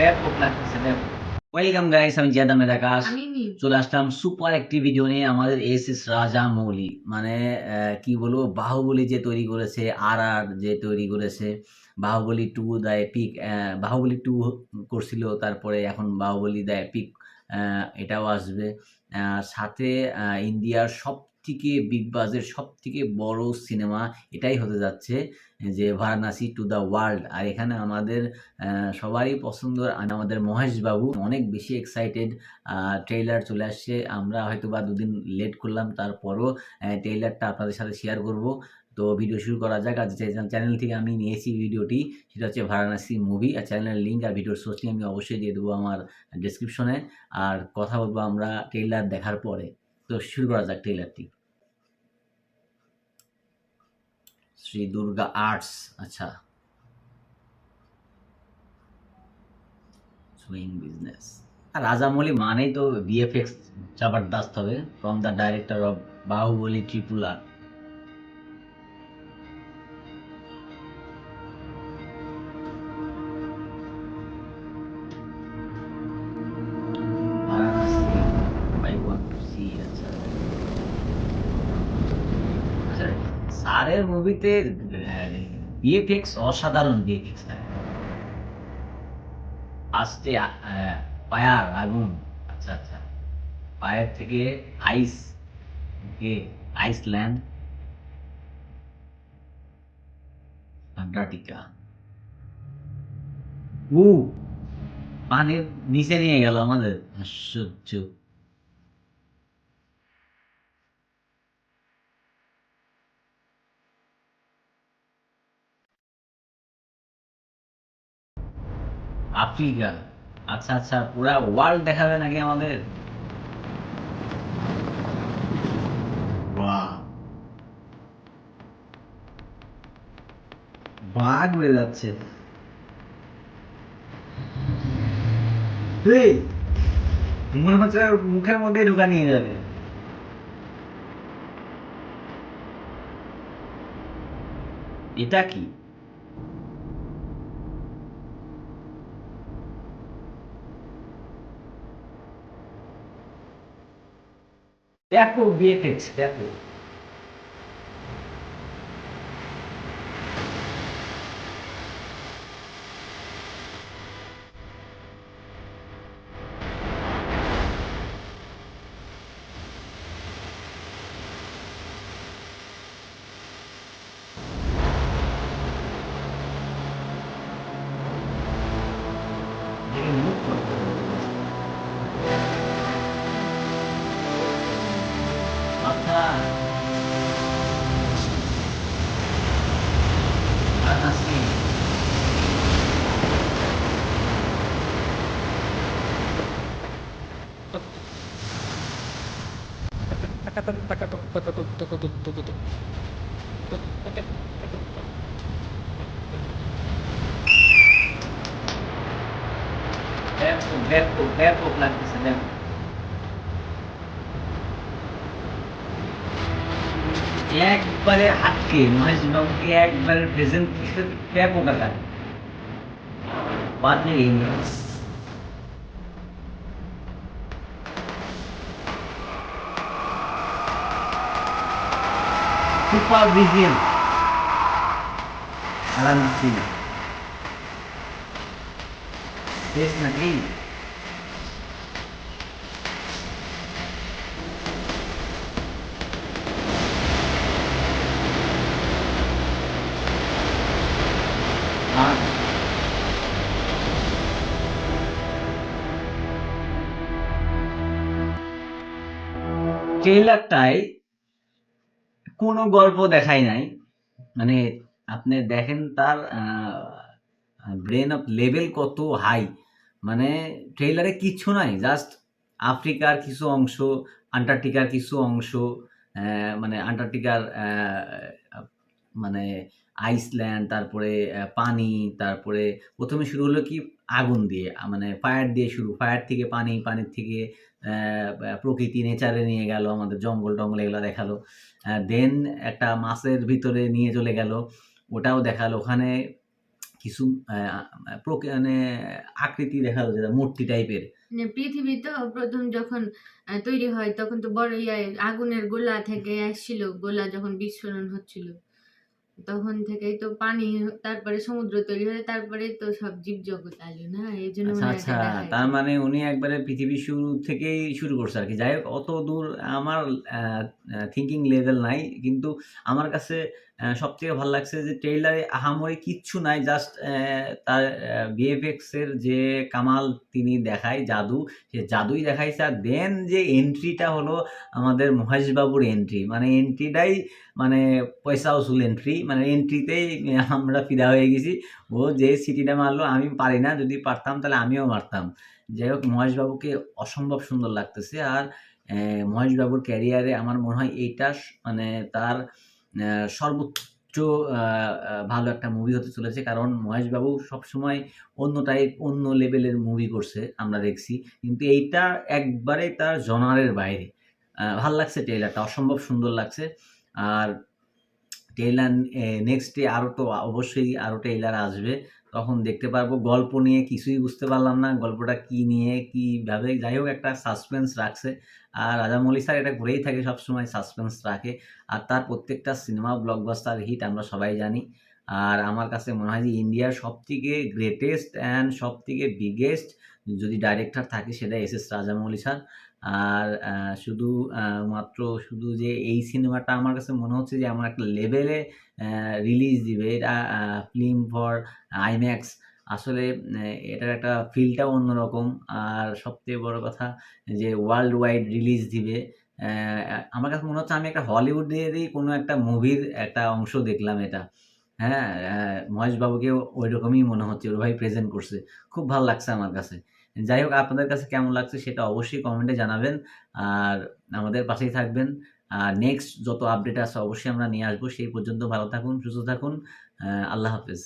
ব্যাপক লাগতেছে, ব্যাপক। ওয়েলকাম গাইস, আমি জিয়াদ আহমেদ আকাশ। চলে আসলাম সুপার একটি ভিডিও নিয়ে। আমাদের এস রাজামৌলি, মানে কি বলবো, বাহুবলী যে তৈরি করেছে, আর যে তৈরি করেছে, বাহুবলী 2 দ্য এপিক, বাহুবলী 2 করছিল, তারপরে এখন বাহুবলী দ্য এপিক এটাও আসবে। সাথে ইন্ডিয়ার সবথেকে বিগ বাজেট, সবথেকে বড় সিনেমা এটাই হতে যাচ্ছে, যে ভারানাসি টু দ্য ওয়ার্ল্ড। আর এখানে আমাদের সবারই পছন্দের আমাদের মহেশ বাবু অনেক বেশি এক্সাইটেড। ট্রেইলার চলে আসছে, আমরা হয়তো বা 2 দিন লেট করলাম, তারপরও ট্রেইলারটা আপনাদের সাথে শেয়ার করব। তো ভিডিও শুরু করা যাক। আর যে চ্যানেল থেকে আমি নিয়েছি ভিডিওটি, সেটা হচ্ছে ভারানাসি মুভি। আর চ্যানেলের লিঙ্ক আর ভিডিওর সোর্স লিঙ্ক আমি অবশ্যই দিয়ে দেবো আমার ডেসক্রিপশনে। আর কথা বলবো আমরা ট্রেইলার দেখার পরে। তো শুরু করা যাক ট্রেইলারটি। শ্রী দুর্গা আর্টস, আচ্ছা, সুইং বিজনেস। আর রাজামৌলি মানেই তো ভিএফএক্স জবরদস্ত হবে, from the director of Baahubali triple R. Varanasi, I want to see. আচ্ছা আচ্ছা, স্যারের মুভিতে ভিএফএক্স অসাধারণ ভিএফএক্স থাকে। ফার্স্টে ফায়ার, আগুন। আচ্ছা আচ্ছা, ফায়ার থেকে আইস, ওকে, আইসল্যান্ড, আন্টার্কটিকা। ও, পানির নিচে নিয়ে গেল আমাদের, আশ্চর্য। আফ্রিকা, আচ্ছা আচ্ছা, পুরা ওয়ার্ল্ড দেখাবে নাকি আমাদের? বাহ, বাঘ উড়ে যাচ্ছে। এই, মনে হচ্ছে ওর মুখের মধ্যে ঢুকা নিয়ে যাবে। এটা কি? দেখো ভিএফএক্স দেখো। দেখে মুখ করতে হবে। মাথা, বারাণসী। ব্যাপক ব্যাপক ব্যাপক লাগতেছে, ব্যাপক। একবারে হাতকে মহেশ বাবুকে একবারে প্রেজেন্ট করতে ব্যাপক আকার। বাদ নেই, সুপার ভিজিএম, বারাণসী দেশ নাকি? আর ট্রেলারটায় কোনো গল্প দেখাই নাই, মানে আপনি দেখেন তার ব্রেন অফ লেভেল কত হাই। মানে ট্রেইলারে কিচ্ছু নাই, জাস্ট আফ্রিকার কিছু অংশ, আন্টার্কটিকার কিছু অংশ, মানে আন্টার্কটিকার মানে আইসল্যান্ড, তারপরে পানি, তারপরে প্রথমে শুরু হলো কি আগুন দিয়ে মানে ফায়ার দিয়ে শুরু, ফায়ার থেকে পানি, পানির থেকে প্রকৃতি নেচারে নিয়ে গেল, আমাদের জঙ্গল টঙ্গল এগুলো দেখালো। দেন একটা মাছের ভিতরে নিয়ে চলে গেল, ওটাও দেখালো। ওখানে কিছু মানে আকৃতি দেখালো, যেটা মূর্তি টাইপের। পৃথিবী তো প্রথম যখন তৈরি হয় তখন তো বড় আগুনের গোলা থেকে আসছিল, গোলা যখন বিস্ফোরণ হচ্ছিল তখন থেকেই তো পানি, তারপরে সমুদ্র তৈরি হয়, তারপরে তো সব জীবজগৎ আলো না, এই জন্য আচ্ছা, মনে হয় আচ্ছা। এটা দেখায় তার যে মানে উনি একবারে পৃথিবীর শুরু থেকেই শুরু করছে আরকি। যাই হোক, অত দূর আমার থিংকিং লেভেল নাই। কিন্তু আমার কাছে সবথেকে ভাল লাগছে যে ট্রেইলারে আহামরি কিচ্ছু নাই। জাস্ট তার ভিএফএক্স এর যে কামাল তিনি দেখায়, জাদু, সে জাদুই দেখাইছে। আর দেন যে এন্ট্রিটা হলো আমাদের মহেশ বাবুর এন্ট্রি। মানে এন্ট্রিটাই মানে পয়সা উসুল এন্ট্রি। মানে এন্ট্রিতেই আমরা ফিদা হয়ে গেছি। ও যে সিটিটা মারলো, আমি পারি না, যদি পারতাম তাহলে আমিও মারতাম। যাই হোক, মহেশবাবুকে অসম্ভব সুন্দর লাগতেছে। আর মহেশবাবুর ক্যারিয়ারে আমার মনে হয় এইটা মানে তার সর্বোচ্চ ভালো একটা মুভি হতে চলেছে। কারণ মহেশবাবু সবসময় অন্য টাইপ, অন্য লেভেলের মুভি করছে আমরা দেখছি, কিন্তু এইটা একবারেই তার জনারের বাইরে। ভাল লাগছে, ট্রেলারটা অসম্ভব সুন্দর লাগছে। আর ট্রেইলার নেক্সট ডে আরও তো অবশ্যই আরও ট্রেইলার আসবে, তখন দেখতে পারবো। গল্প নিয়ে কিছুই বুঝতে পারলাম না, গল্পটা কী নিয়ে কীভাবে, যাই হোক একটা সাসপেন্স রাখছে। আর রাজামৌলি স্যার এটা করেই থাকে, সবসময় সাসপেন্স রাখে। আর তার প্রত্যেকটা সিনেমা ব্লকবাস্টার হিট, আমরা সবাই জানি। আর আমার কাছে মনে হয় যে ইন্ডিয়ার সবথেকে গ্রেটেস্ট অ্যান্ড সবথেকে বিগেস্ট যদি ডাইরেক্টর থাকে, সেটা এস রাজামৌলি স্যার। আর শুধু মাত্র শুধু যে এই সিনেমাটা আমার কাছে মনে হচ্ছে যে এমন একটা লেভেলে রিলিজ দিবে, এটা ফিল্ম ফর আইম্যাক্স। আসলে এটার একটা ফিলটাও অন্যরকম। আর সবথেকে বড় কথা যে ওয়ার্ল্ড ওয়াইড রিলিজ দিবে। আমার কাছে মনে হচ্ছে আমি একটা হলিউডেরই কোনো একটা মুভির একটা অংশ দেখলাম এটা। হ্যাঁ, মহেশবাবুকেও ঐরকমই মনে হচ্ছে, ওইভাবেই প্রেজেন্ট করছে। খুব ভাল লাগছে আমার কাছে। যাই হোক, আপনাদের কাছে কেমন লাগছে সেটা অবশ্যই কমেন্টে জানাবেন। আর আমাদের পাশেই থাকবেন। আর নেক্সট যত আপডেট আছে অবশ্যই আমরা নিয়ে আসবো। সেই পর্যন্ত ভালো থাকুন, সুস্থ থাকুন। আল্লাহ হাফেজ।